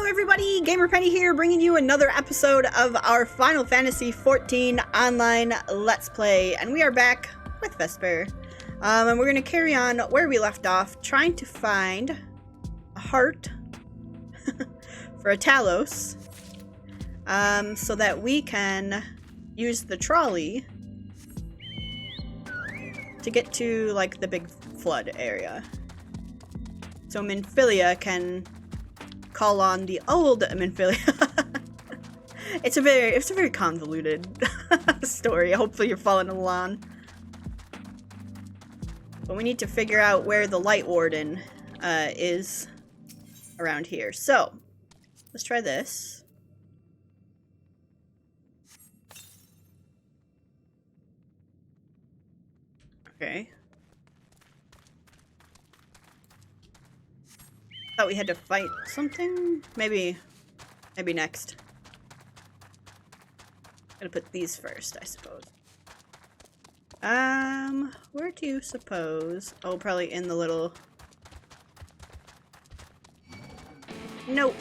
Hello everybody, Gamer Penny here, bringing you another episode of our Final Fantasy XIV Online Let's Play, and we are back with Vesper. And we're going to carry on where we left off, trying to find a heart for a Talos, so that we can use the trolley to get to, like, the big flood area. So Minfilia can call on the old Minfilia. It's a very convoluted story. Hopefully you're following along. But we need to figure out where the Light Warden is around here. So let's try this. Okay. Thought we had to fight something? Maybe next. Gonna put these first, I suppose. Where do you suppose? Oh, probably in the little... Nope.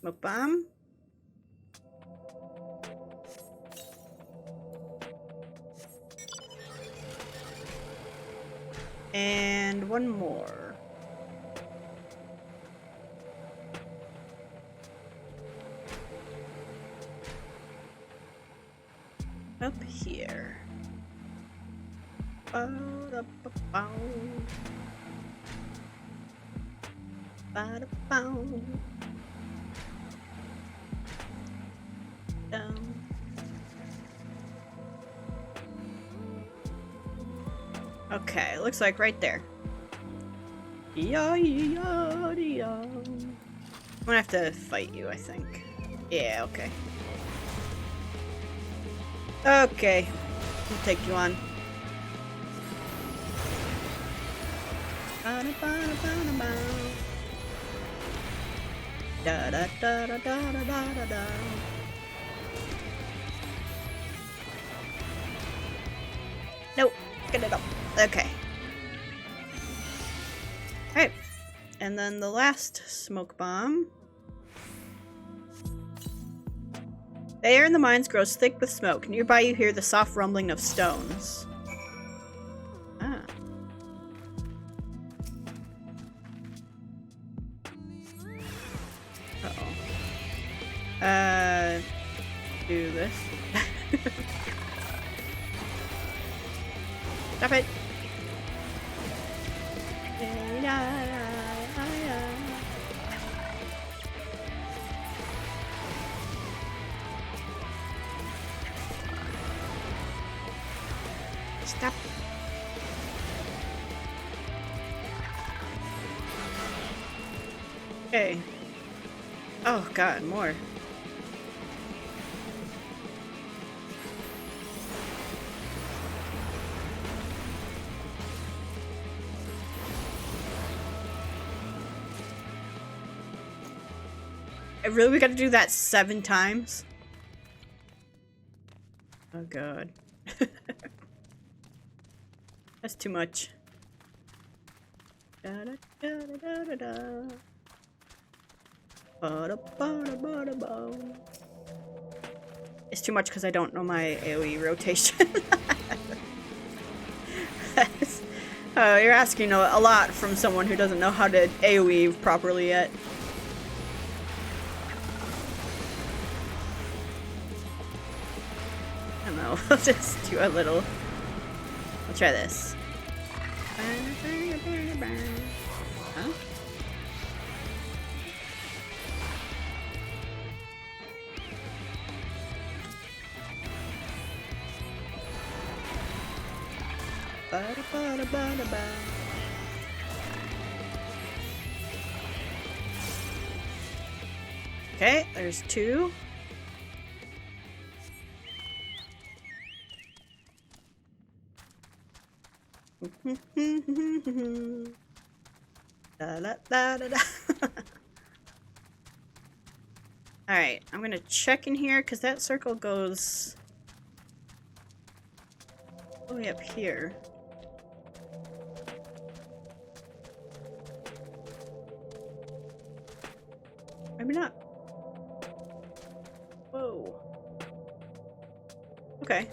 Smoke bomb. And one more. Up here. Down. Okay, looks like right there. I'm gonna have to fight you, I think. Yeah, okay. Okay, I'll take you on. Da da da da da da da da. Nope, get it up. Okay. Alright. And then the last smoke bomb. The air in the mines grows thick with smoke. Nearby you hear the soft rumbling of stones. Ah. Uh-oh. Do this. Stop it. Stop. Okay. Oh god, more. Really, we gotta do that 7 times? Oh god. That's too much. Da -da -da -da -da -da -da. Ba -da -ba -da -ba -da -ba. It's too much because I don't know my AoE rotation. You're asking a lot from someone who doesn't know how to AoE properly yet. I'll just do a little. I'll try this. Huh? Okay, there's 2. Da, da, da, da, da. Alright, I'm gonna check in here because that circle goes all the way up here. Maybe not. Whoa. Okay.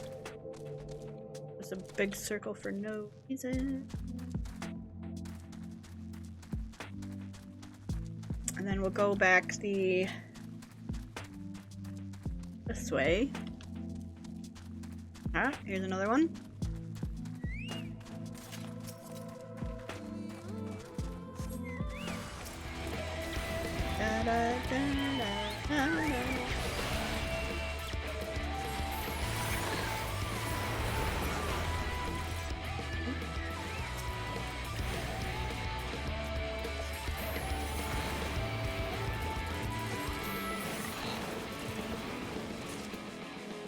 There's a big circle for no reason. And then we'll go back this way. Ah, here's another one. Da, da, da, da, da.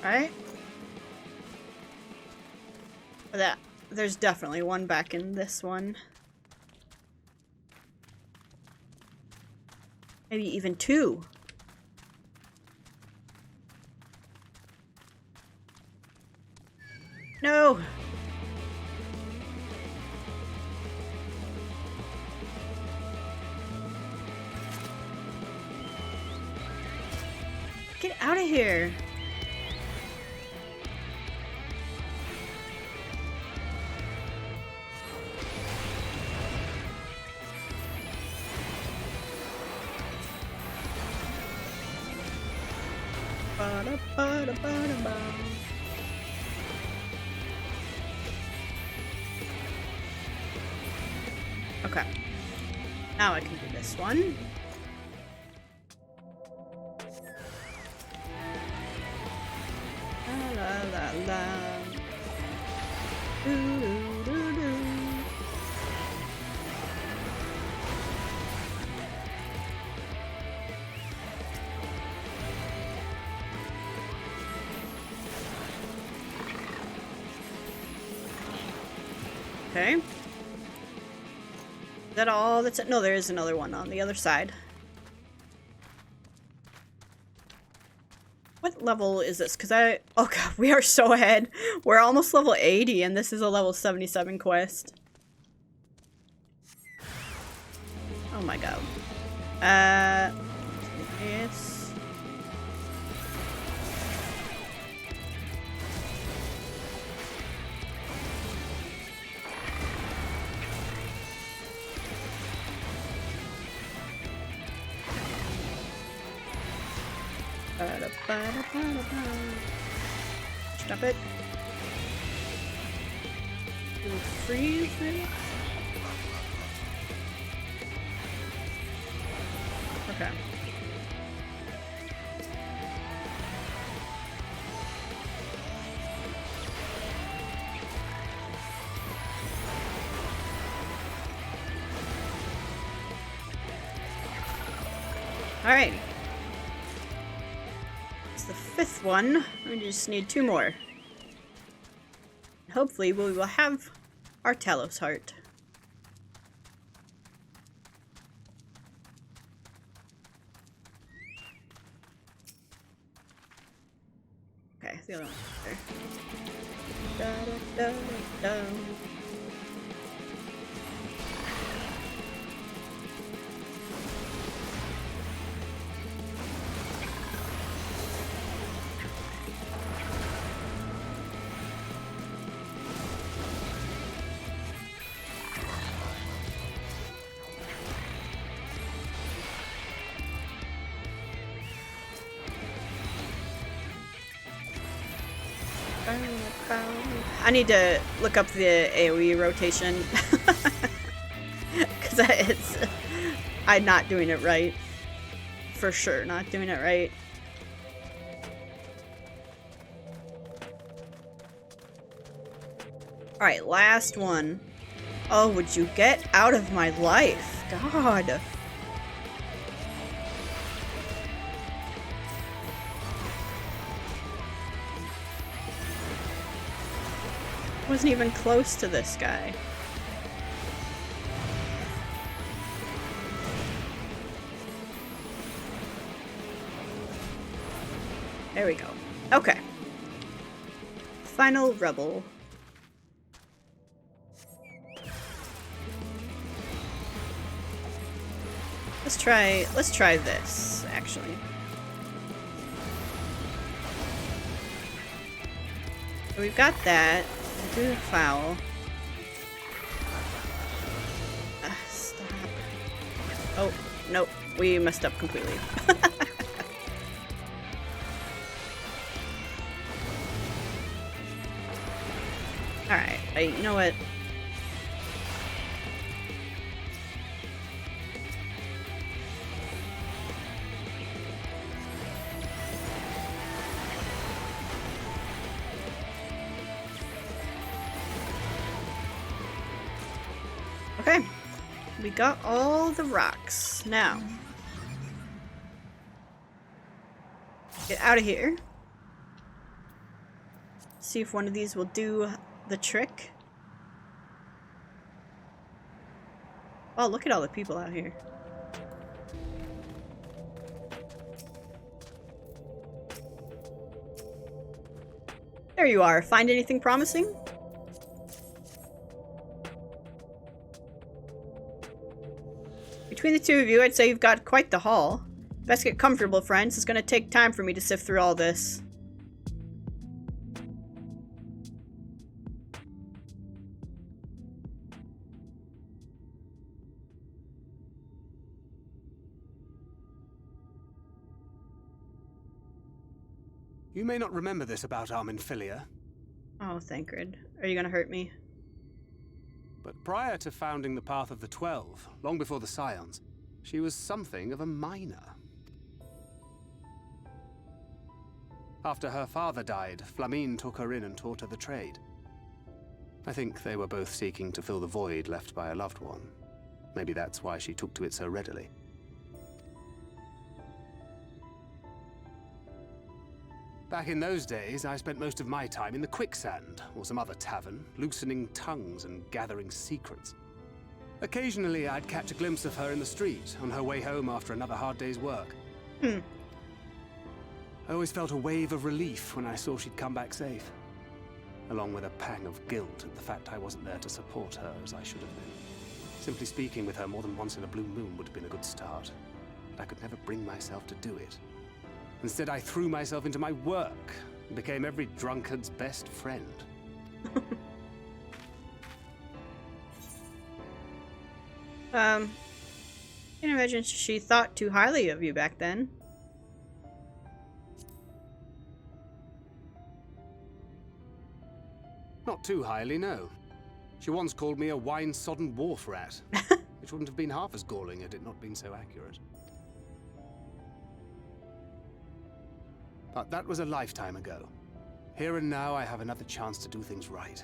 Alright. There's definitely one back in this one. Maybe even two. No! Get out of here! Okay. Now I can do this one. La la la la. Doo, doo, doo, doo. Okay. Is that all that's it? No, there is another one on the other side. What level is this? Because oh god, we are so ahead. We're almost level 80 and this is a level 77 quest. Oh my god. Yes. Stop it. Do we freeze maybe? Okay. Alright. The fifth one. We just need two more. Hopefully we will have our Talos heart. Okay, the other one's there. Da, da, da, da. I need to look up the AoE rotation because I'm not doing it right. For sure, not doing it right. Alright, last one. Oh, would you get out of my life? God. Wasn't even close to this guy. There we go. Okay. Final rebel. Let's try this, actually. So we've got that. We'll do the foul. Stop. Oh, nope. We messed up completely. Alright, you know what? Okay, we got all the rocks. Now, get out of here. See if one of these will do the trick. Oh, look at all the people out here. There you are. Find anything promising? Between the two of you, I'd say you've got quite the haul. Best get comfortable, friends. It's gonna take time for me to sift through all this. You may not remember this about Arminfilia. Oh, Thancred. Are you gonna hurt me? But prior to founding the Path of the 12, long before the Scions, she was something of a miner. After her father died, Flamine took her in and taught her the trade. I think they were both seeking to fill the void left by a loved one. Maybe that's why she took to it so readily. Back in those days, I spent most of my time in the Quicksand, or some other tavern, loosening tongues and gathering secrets. Occasionally, I'd catch a glimpse of her in the street, on her way home after another hard day's work. I always felt a wave of relief when I saw she'd come back safe, along with a pang of guilt at the fact I wasn't there to support her as I should have been. Simply speaking with her more than once in a blue moon would have been a good start, but I could never bring myself to do it. Instead, I threw myself into my work and became every drunkard's best friend. Can imagine she thought too highly of you back then. Not too highly, no. She once called me a wine-sodden wharf rat, which wouldn't have been half as galling had it not been so accurate. But that was a lifetime ago. Here and now, I have another chance to do things right,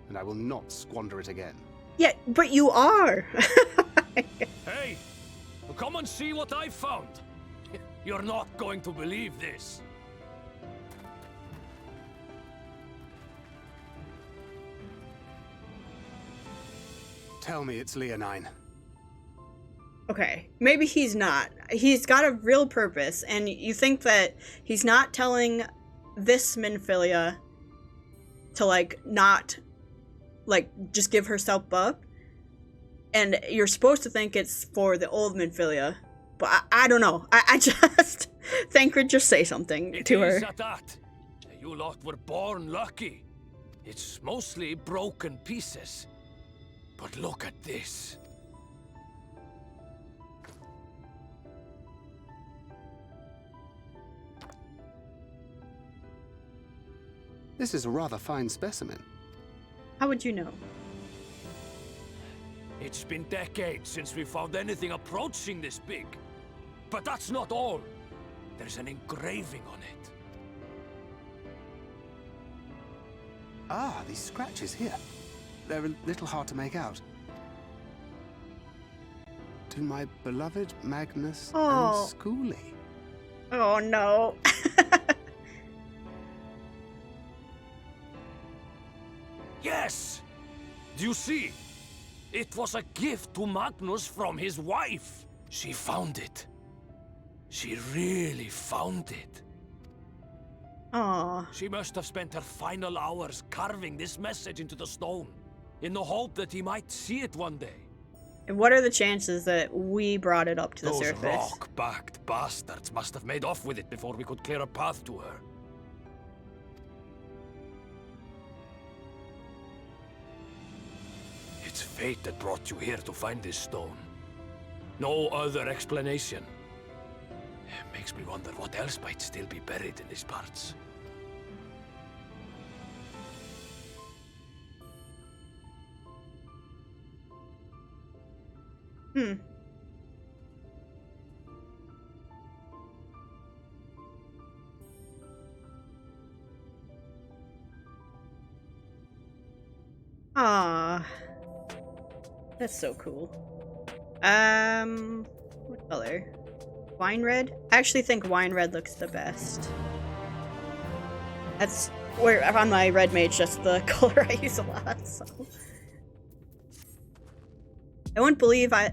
and I will not squander it again. Yeah, but you are! Hey! Come and see what I found! You're not going to believe this. Tell me it's Leonine. Okay, maybe he's not. He's got a real purpose, and you think that he's not telling this Minfilia to, like, not, like, just give herself up? And you're supposed to think it's for the old Minfilia, but I don't know. I just... Thancred, just say something to her. It is at that. You lot were born lucky. It's mostly broken pieces. But look at this. This is a rather fine specimen. How would you know? It's been decades since we found anything approaching this big. But that's not all. There's an engraving on it. Ah, these scratches here. They're a little hard to make out. To my beloved Magnus and Schooly. Oh no. Yes! Do you see? It was a gift to Magnus from his wife. She found it. She really found it. Aww. She must have spent her final hours carving this message into the stone, in the hope that he might see it one day. And what are the chances that we brought it up to the Those surface? rock-backed bastards must have made off with it before we could clear a path to her. It's fate that brought you here to find this stone. No other explanation. It makes me wonder what else might still be buried in these parts. Ah, that's so cool. What color? Wine red? I actually think wine red looks the best. That's where on my red mage, just the color I use a lot. So I wouldn't believe I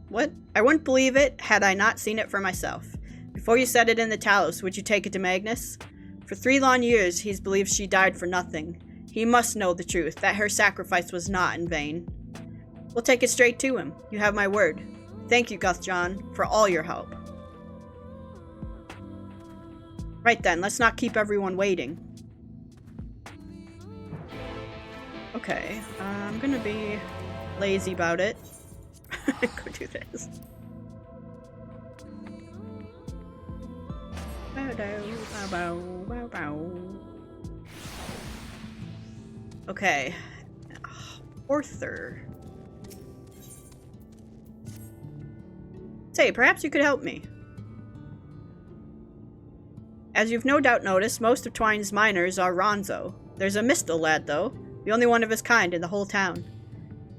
wouldn't believe it had I not seen it for myself. Before you set it in the Talos, would you take it to Magnus? For 3 long years, he's believed she died for nothing. He must know the truth, that her sacrifice was not in vain. We'll take it straight to him. You have my word. Thank you, Guthjon, for all your help. Right then, let's not keep everyone waiting. Okay, I'm gonna be lazy about it. Go do this. Okay. Arthur. Say, perhaps you could help me. As you've no doubt noticed, most of Twine's miners are Ronzo. There's a Mistel lad, though, the only one of his kind in the whole town.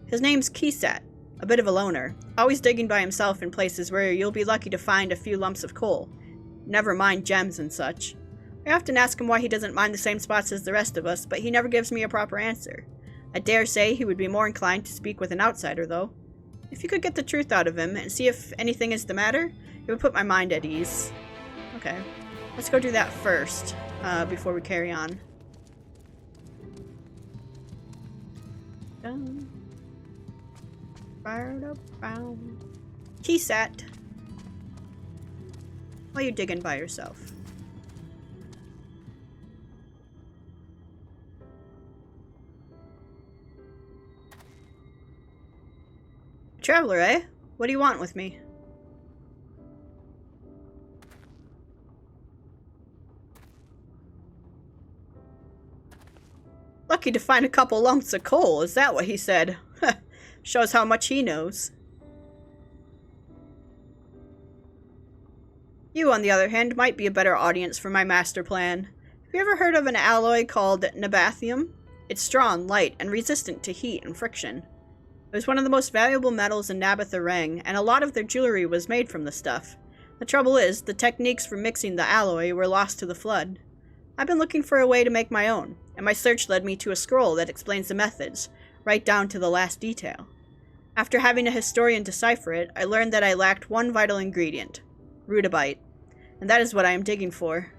His name's Keysat, a bit of a loner, always digging by himself in places where you'll be lucky to find a few lumps of coal. Never mind gems and such. I often ask him why he doesn't mind the same spots as the rest of us, but he never gives me a proper answer. I dare say he would be more inclined to speak with an outsider, though. If you could get the truth out of him and see if anything is the matter, it would put my mind at ease. Okay, let's go do that first, before we carry on. Keysat. Why are you digging by yourself? Traveler, eh? What do you want with me? Lucky to find a couple lumps of coal, is that what he said? Shows how much he knows. You, on the other hand, might be a better audience for my master plan. Have you ever heard of an alloy called Nabathium? It's strong, light, and resistant to heat and friction. It was one of the most valuable metals in Nabatha Rang, and a lot of their jewelry was made from the stuff. The trouble is, the techniques for mixing the alloy were lost to the flood. I've been looking for a way to make my own, and my search led me to a scroll that explains the methods, right down to the last detail. After having a historian decipher it, I learned that I lacked one vital ingredient, rudabite, and that is what I am digging for.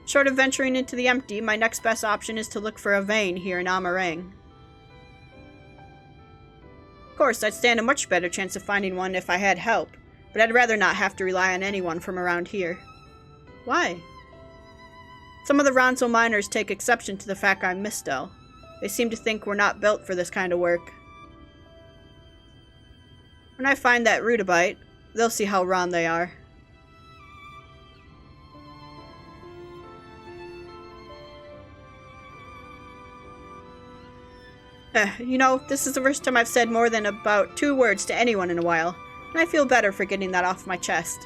Short of venturing into the empty, my next best option is to look for a vein here in Amarang. Of course, I'd stand a much better chance of finding one if I had help, but I'd rather not have to rely on anyone from around here. Why? Some of the Ronzo miners take exception to the fact I'm Mistel. They seem to think we're not built for this kind of work. When I find that rudabite, they'll see how wrong they are. You know, this is the first time I've said more than about 2 words to anyone in a while, and I feel better for getting that off my chest.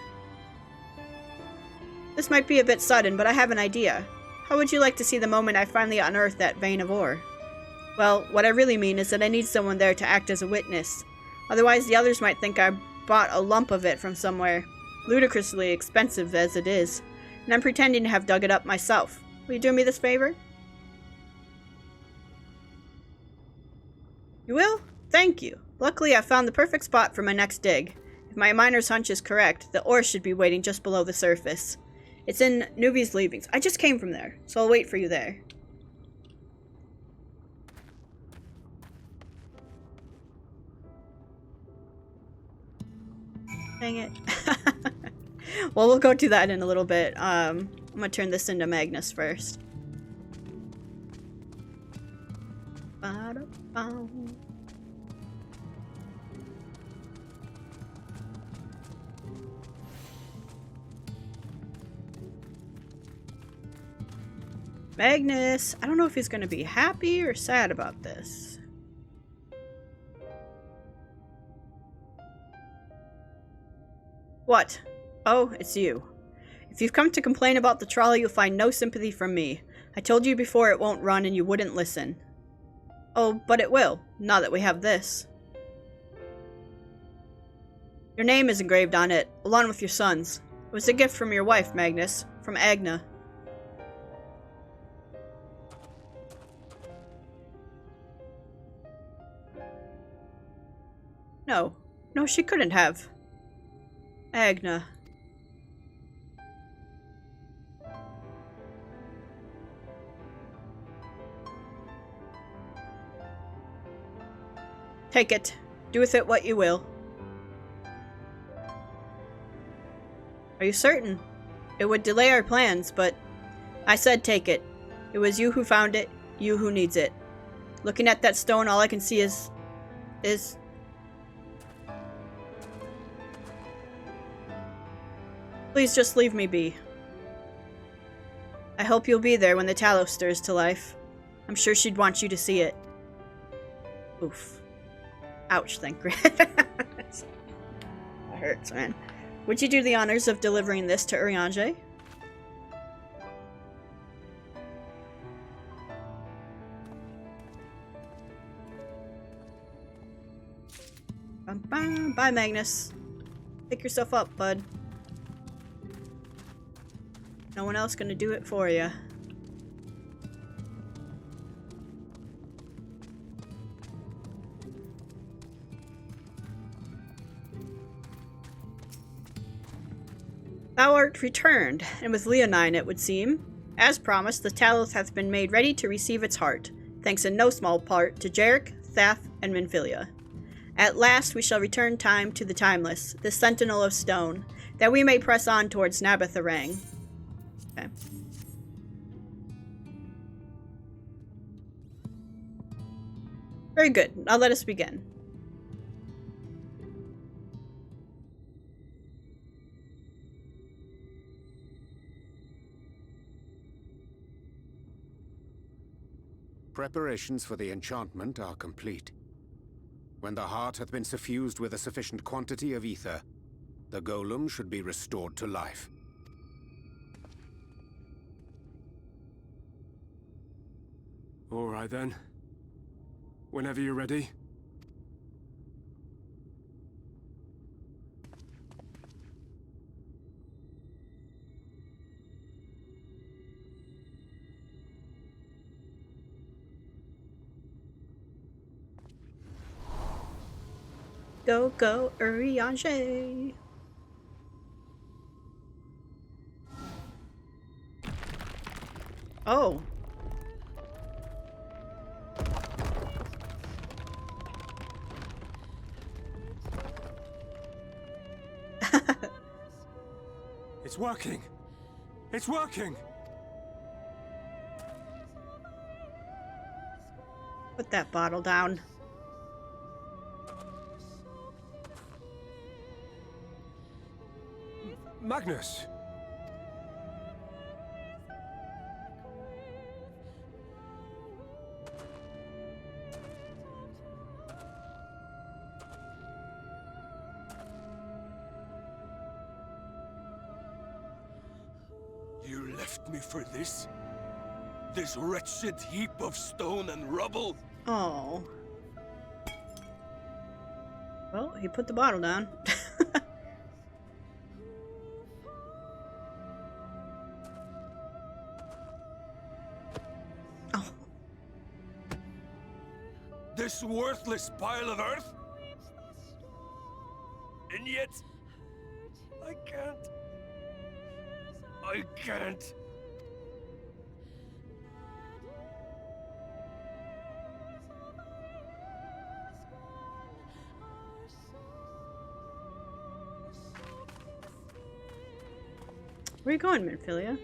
This might be a bit sudden, but I have an idea. How would you like to see the moment I finally unearth that vein of ore? Well, what I really mean is that I need someone there to act as a witness. Otherwise, the others might think I bought a lump of it from somewhere, ludicrously expensive as it is, and I'm pretending to have dug it up myself. Will you do me this favor? You will? Thank you. Luckily, I found the perfect spot for my next dig. If my miner's hunch is correct, the ore should be waiting just below the surface. It's in Nuvi's Leavings. I just came from there, so I'll wait for you there. Dang it. Well, we'll go do that in a little bit. I'm gonna turn this into Magnus first. Ba-da-bow. Magnus! I don't know if he's gonna be happy or sad about this. What? Oh, it's you. If you've come to complain about the trolley, you'll find no sympathy from me. I told you before it won't run and you wouldn't listen. Oh, but it will, now that we have this. Your name is engraved on it, along with your son's. It was a gift from your wife, Magnus, from Agna. No. No, she couldn't have. Agna. Take it. Do with it what you will. Are you certain? It would delay our plans, but I said take it. It was you who found it, you who needs it. Looking at that stone, all I can see is... Please just leave me be. I hope you'll be there when the Talos stirs to life. I'm sure she'd want you to see it. Oof. Ouch, thank God. That hurts, man. Would you do the honors of delivering this to Urianger? Bye, Magnus. Pick yourself up, bud. No one else gonna do it for you. Thou art returned, and with Leonine, it would seem. As promised, the Talos hath been made ready to receive its heart, thanks in no small part to Jarek, Thaf, and Minfilia. At last we shall return time to the timeless, the sentinel of stone, that we may press on towards Nabatharang. Okay. Very good. Now let us begin. Preparations for the enchantment are complete. When the heart hath been suffused with a sufficient quantity of ether, the golem should be restored to life. All right then. Whenever you're ready. Go, go, Urianger! Oh. It's working! It's working! Put that bottle down. Magnus! You left me for this? This wretched heap of stone and rubble? Oh. Well, he put the bottle down. Oh. This worthless pile of earth? And yet, I can't. I can't. Where are you going, Minfilia?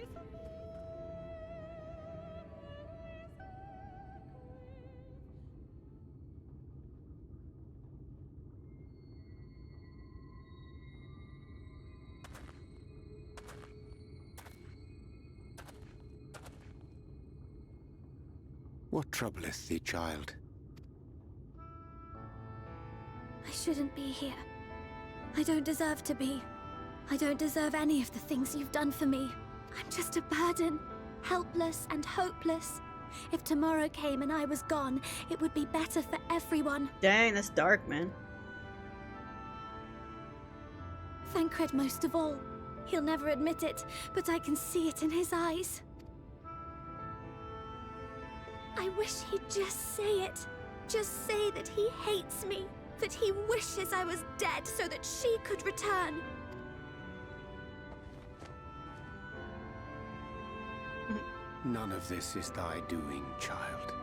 What troubleth thee, child? I shouldn't be here. I don't deserve to be. I don't deserve any of the things you've done for me. I'm just a burden, helpless and hopeless. If tomorrow came and I was gone, it would be better for everyone. Dang, that's dark, man. Thancred most of all. He'll never admit it, but I can see it in his eyes. I wish he'd just say it. Just say that he hates me, that he wishes I was dead so that she could return. None of this is thy doing, child.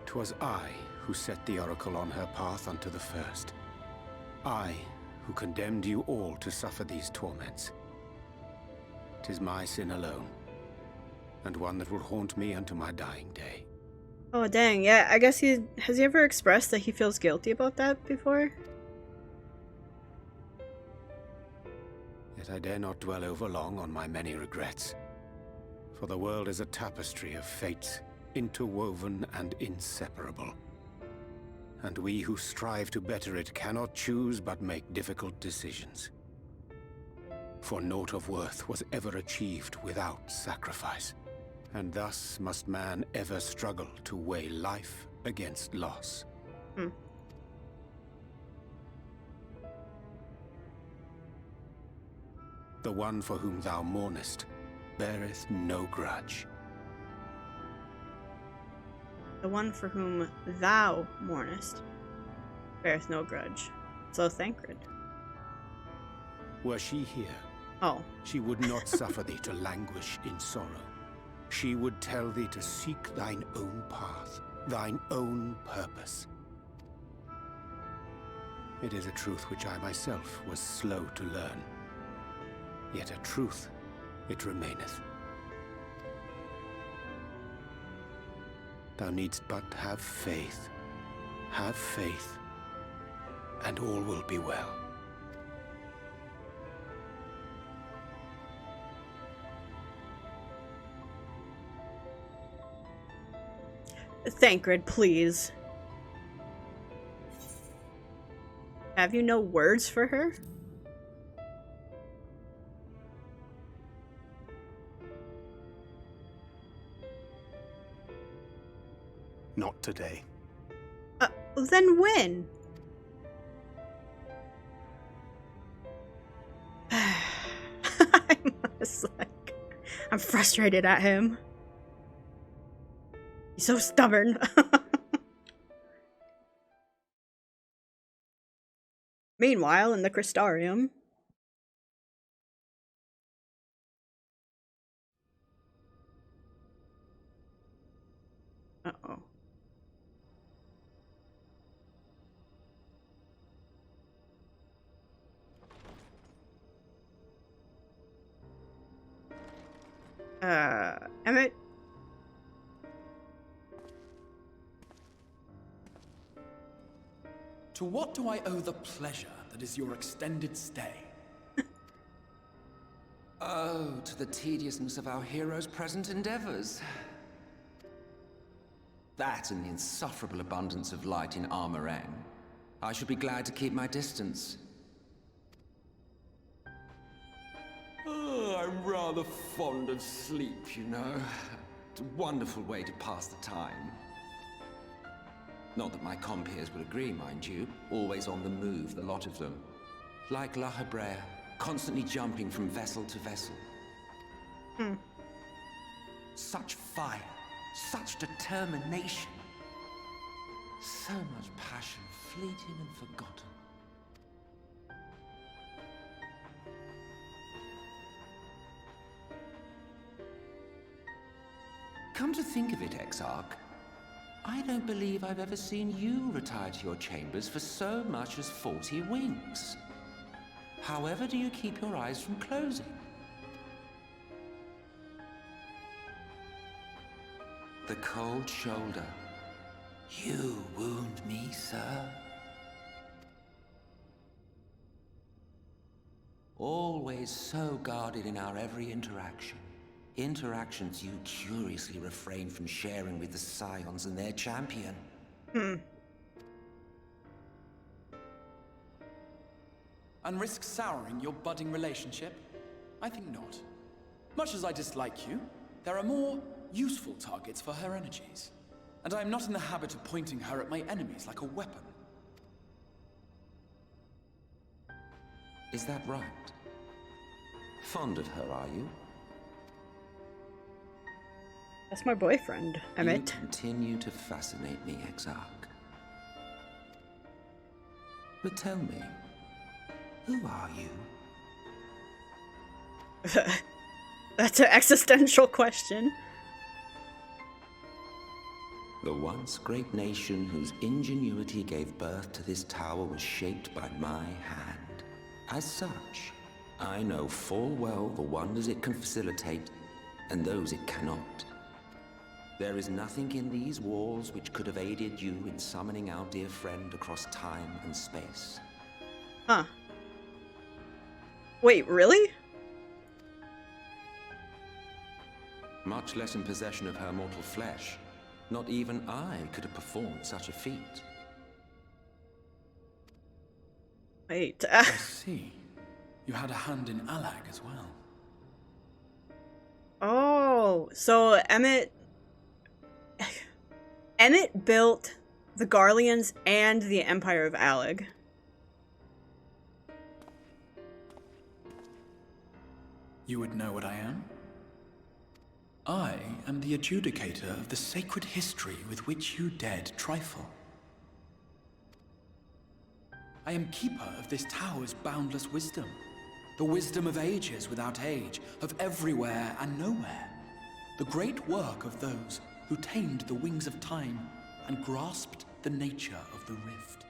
'Twas I who set the Oracle on her path unto the first. I who condemned you all to suffer these torments. 'Tis my sin alone, and one that will haunt me unto my dying day. Oh dang, yeah, I guess has he ever expressed that he feels guilty about that before? Yet I dare not dwell over long on my many regrets. For the world is a tapestry of fates, interwoven and inseparable. And we who strive to better it cannot choose but make difficult decisions. For naught of worth was ever achieved without sacrifice. And thus must man ever struggle to weigh life against loss. The one for whom thou mournest beareth no grudge. The one for whom thou mournest beareth no grudge. So Thancred. Were she here, Oh. she would not suffer thee to languish in sorrow. She would tell thee to seek thine own path, thine own purpose. It is a truth which I myself was slow to learn. Yet a truth it remaineth. Thou needst but have faith, and all will be well. Thancred, please. Have you no words for her? Not today. Then when? I'm frustrated at him. He's so stubborn. Meanwhile, in the Crystarium. Uh-oh. Emmett? To what do I owe the pleasure that is your extended stay? Oh, to the tediousness of our hero's present endeavors. That and the insufferable abundance of light in Armorang. I should be glad to keep my distance. Oh, I'm rather fond of sleep, you know. It's a wonderful way to pass the time. Not that my compeers will agree, mind you. Always on the move, the lot of them. Like La Hebrea, constantly jumping from vessel to vessel. Such fire, such determination. So much passion, fleeting and forgotten. Come to think of it, Exarch, I don't believe I've ever seen you retire to your chambers for so much as 40 winks. However do you keep your eyes from closing? the cold shoulder. You wound me, sir. Always so guarded in our every interaction. Interactions you curiously refrain from sharing with the Scions and their champion. And risk souring your budding relationship? I think not. Much as I dislike you, there are more useful targets for her energies. And I am not in the habit of pointing her at my enemies like a weapon. Is that right? Fond of her, are you? That's my boyfriend, You Emmett. continue to fascinate me, Exarch. But tell me, who are you? That's an existential question. The once great nation whose ingenuity gave birth to this tower was shaped by my hand. As such, I know full well the wonders it can facilitate and those it cannot. There is nothing in these walls which could have aided you in summoning our dear friend across time and space. Huh. Wait, really? Much less in possession of her mortal flesh. Not even I could have performed such a feat. Wait. I see. You had a hand in Alag as well. Oh, so Emmett built the Garleans and the Empire of Alag. You would know what I am? I am the adjudicator of the sacred history with which you dared trifle. I am keeper of this tower's boundless wisdom. The wisdom of ages without age, of everywhere and nowhere. The great work of those who tamed the wings of time and grasped the nature of the rift.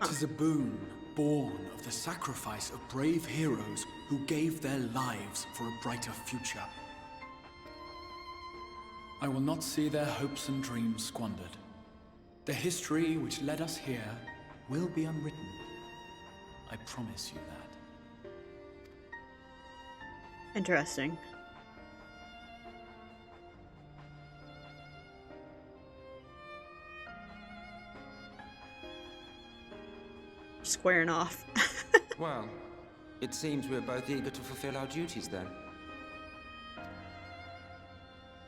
'Tis a boon born of the sacrifice of brave heroes who gave their lives for a brighter future. I will not see their hopes and dreams squandered. The history which led us here will be unwritten. I promise you that. Interesting. Squaring off. Well, it seems we're both eager to fulfill our duties then.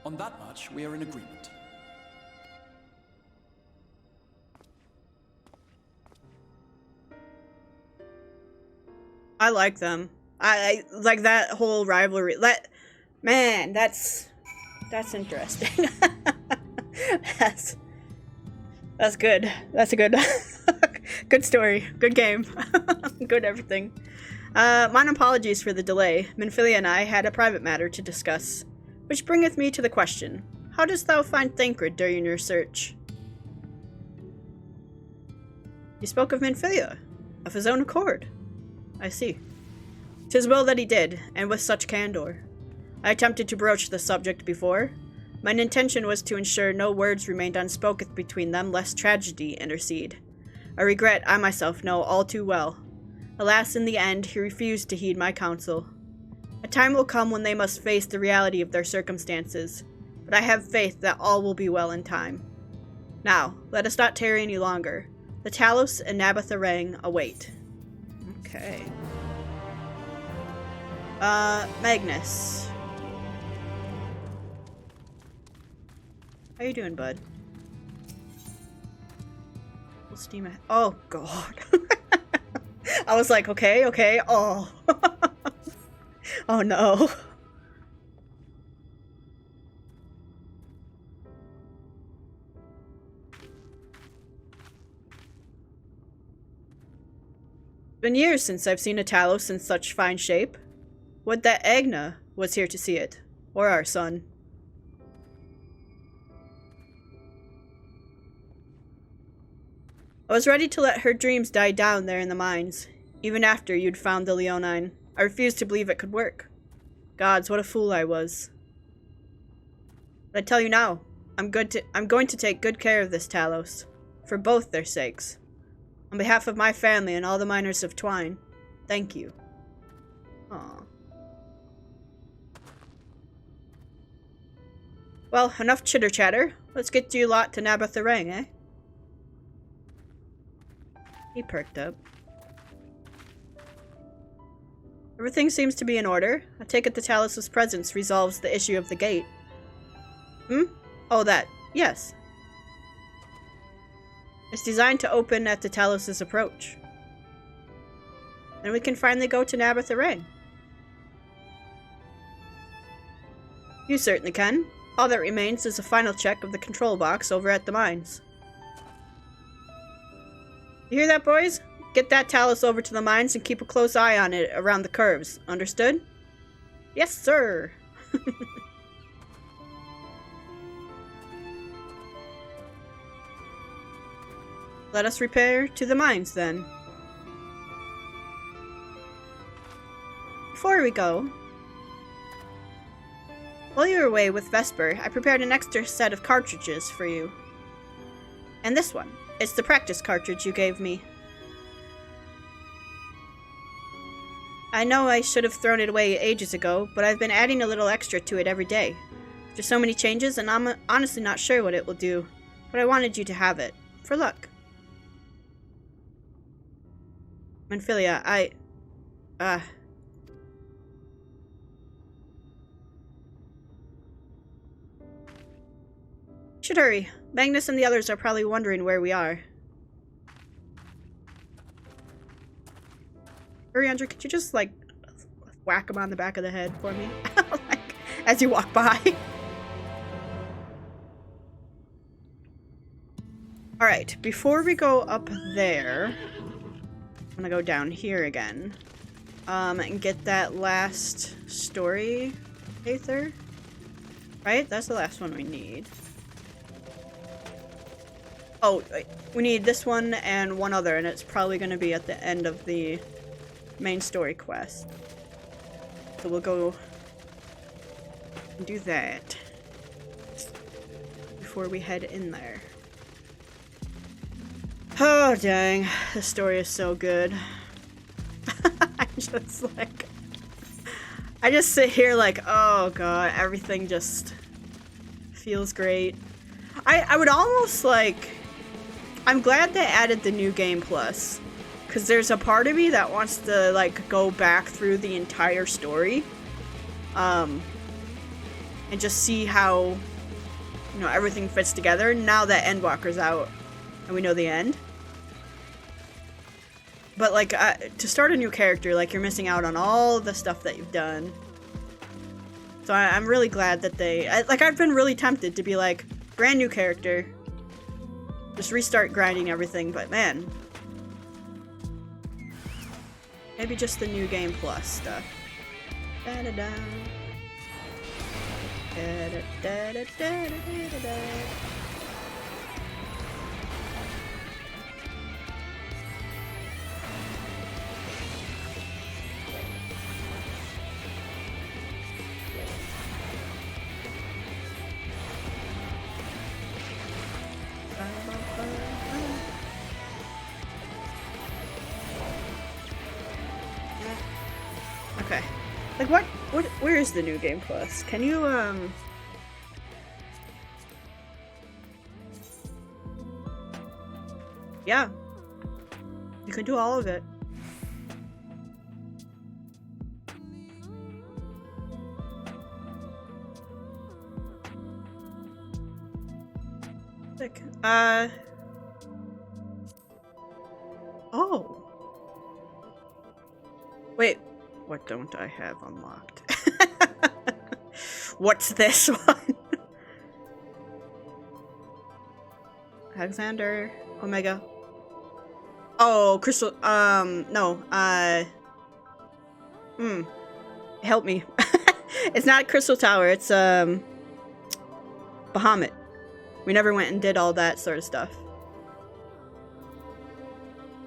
On that much, we are in agreement. I like them. I like that whole rivalry. Man, that's interesting. That's good. That's a good good story. Good game. Good everything. Mine apologies for the delay. Minfilia and I had a private matter to discuss. Which bringeth me to the question, how dost thou find Thancred during your search? You spoke of Minfilia, of his own accord. I see. 'Tis well that he did, and with such candor. I attempted to broach the subject before. Mine intention was to ensure no words remained unspoken between them lest tragedy intercede. A regret I myself know all too well. Alas, in the end, he refused to heed my counsel. A time will come when they must face the reality of their circumstances, but I have faith that all will be well in time. Now, let us not tarry any longer. The Talos and Nabatharang await. Okay. Magnus. How you doing, bud? Full steam ahead. Oh, God. I was like, okay. Oh. Oh, no. Been years since I've seen a Talos in such fine shape. Would that Agna was here to see it, or our son. I was ready to let her dreams die down there in the mines, even after you'd found the Leonine. I refused to believe it could work. Gods, what a fool I was. But I tell you now, I'm going to take good care of this Talos. For both their sakes. On behalf of my family and all the miners of Twine, thank you. Aww. Well, enough chitter-chatter. Let's get you lot to Naboth the Ring, eh? He perked up. Everything seems to be in order. I take it the Talos' presence resolves the issue of the gate. Hmm? Oh, that. Yes. It's designed to open at the Talos' approach. And we can finally go to Naboth the Ring. You certainly can. All that remains is a final check of the control box over at the mines. You hear that, boys? Get that Talos over to the mines and keep a close eye on it around the curves. Understood? Yes, sir. Let us repair to the mines, then. Before we go, while you were away with Vesper, I prepared an extra set of cartridges for you. And this one. It's the practice cartridge you gave me. I know I should have thrown it away ages ago, but I've been adding a little extra to it every day. There's so many changes, and I'm honestly not sure what it will do, but I wanted you to have it. For luck. Manphilia, should hurry. Magnus and the others are probably wondering where we are. Hurry, Andrew, could you just, like, whack him on the back of the head for me? Like, as you walk by. Alright, before we go up there, I'm gonna go down here again. And get that last story Aether. Right? That's the last one we need. Oh, we need this one and one other, and it's probably going to be at the end of the main story quest. So we'll go and do that before we head in there. Oh, dang. This story is so good. I just sit here like, oh god, everything just feels great. I would almost like... I'm glad they added the new game plus, because there's a part of me that wants to like go back through the entire story, and just see how, you know, everything fits together now that Endwalker's out and we know the end. But like to start a new character, like you're missing out on all the stuff that you've done. So I'm really glad that I've been really tempted to be like, brand new character. Just restart grinding everything, but man. Maybe just the new game plus stuff. Da-da-da. Da-da-da-da-da-da-da-da. Okay. Like where is the new game plus? Can you yeah. You can do all of it. Sick. Oh. Wait. What don't I have unlocked? What's this one? Alexander, Omega. Oh, Crystal, no, help me. It's not Crystal Tower, it's, Bahamut. We never went and did all that sort of stuff.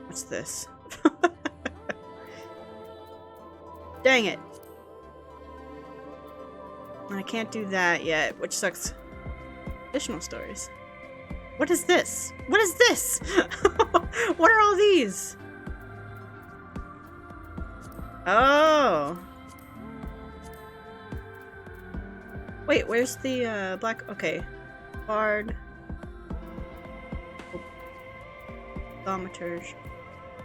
What's this? Dang it. And I can't do that yet, which sucks. Additional stories. What is this? What is this? What are all these? Oh. Wait, where's the black? Okay. Bard. Thaumaturge.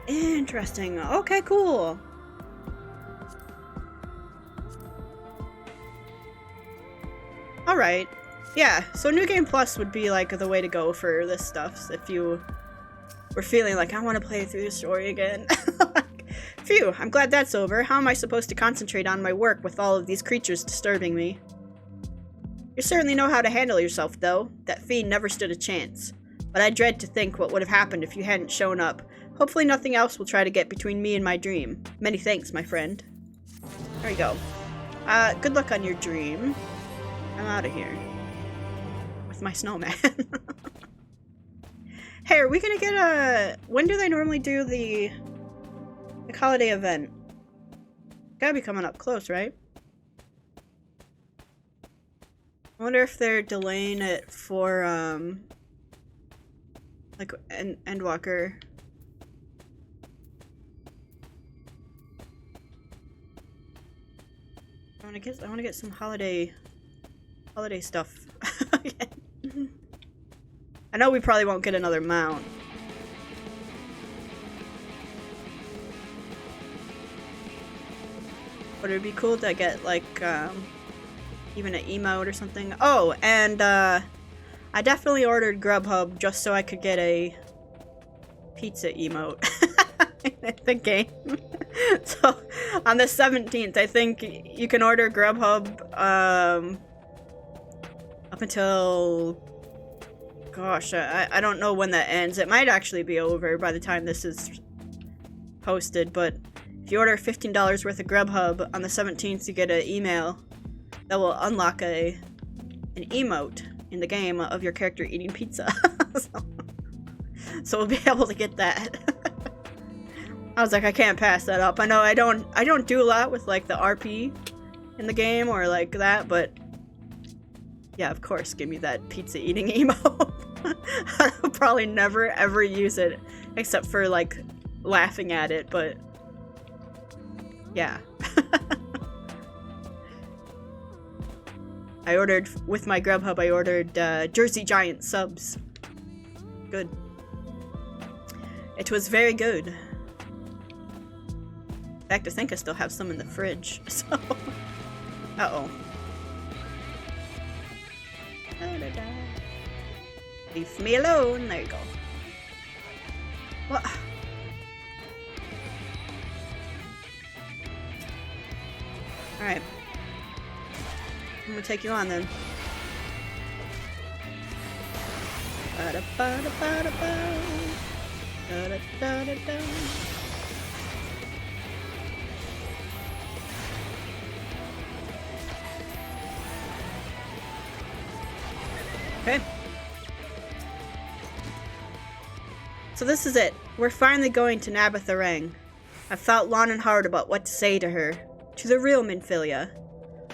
Interesting. Okay, cool. Alright. Yeah, so New Game Plus would be like the way to go for this stuff if you were feeling like, I want to play through the story again. Phew, I'm glad that's over. How am I supposed to concentrate on my work with all of these creatures disturbing me? You certainly know how to handle yourself, though. That fiend never stood a chance. But I dread to think what would have happened if you hadn't shown up. Hopefully nothing else will try to get between me and my dream. Many thanks, my friend. There you go. Good luck on your dream. I'm out of here. With my snowman. Hey, are we gonna get a... When do they normally do the holiday event? Gotta be coming up close, right? I wonder if they're delaying it for, like, Endwalker. I wanna get some holiday stuff. I know we probably won't get another mount. But it'd be cool to get, like, even an emote or something. Oh, and, I definitely ordered Grubhub just so I could get a pizza emote in the game. So, on the 17th, I think you can order Grubhub, up until... Gosh, I don't know when that ends. It might actually be over by the time this is posted, but if you order $15 worth of Grubhub on the 17th, you get an email that will unlock an emote in the game of your character eating pizza. So we'll be able to get that. I was like, I can't pass that up. I know I don't do a lot with like the RP in the game or like that, but yeah, of course, give me that pizza eating emote. I'll probably never ever use it except for like laughing at it, but yeah. I ordered, with my Grubhub, I ordered Jersey Giant subs. Good. It was very good. In fact, I think I still have some in the fridge, so... Uh-oh. Leave me alone. There you go. What? Alright. I'm gonna take you on then. Okay. So this is it. We're finally going to Nabatharang. I've thought long and hard about what to say to her. To the real Minfilia.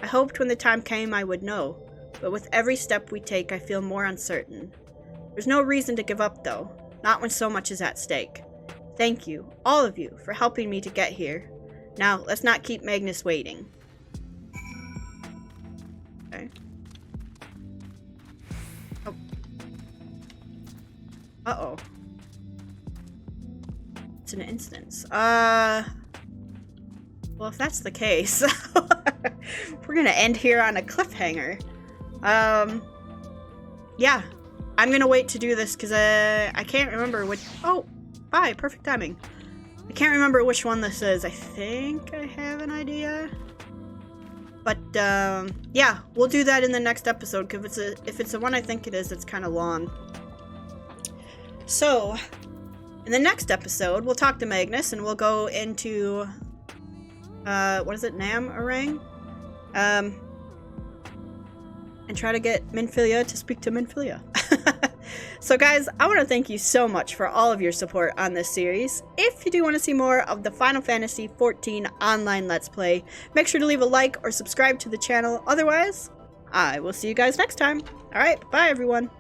I hoped when the time came I would know, but with every step we take I feel more uncertain. There's no reason to give up though, not when so much is at stake. Thank you, all of you, for helping me to get here. Now, let's not keep Magnus waiting. Okay. Oh. Uh-oh. It's an instance. Well, if that's the case, we're gonna end here on a cliffhanger. Yeah, I'm gonna wait to do this because I can't remember which. Oh, bye, perfect timing. I can't remember which one this is. I think I have an idea, but yeah, we'll do that in the next episode. Because if it's the one I think it is, it's kind of long. So, in the next episode, we'll talk to Magnus and we'll go into. What is it? Nam-Arang? And try to get Minfilia to speak to Minfilia. So guys, I want to thank you so much for all of your support on this series. If you do want to see more of the Final Fantasy XIV online Let's Play, make sure to leave a like or subscribe to the channel. Otherwise, I will see you guys next time. All right, bye everyone.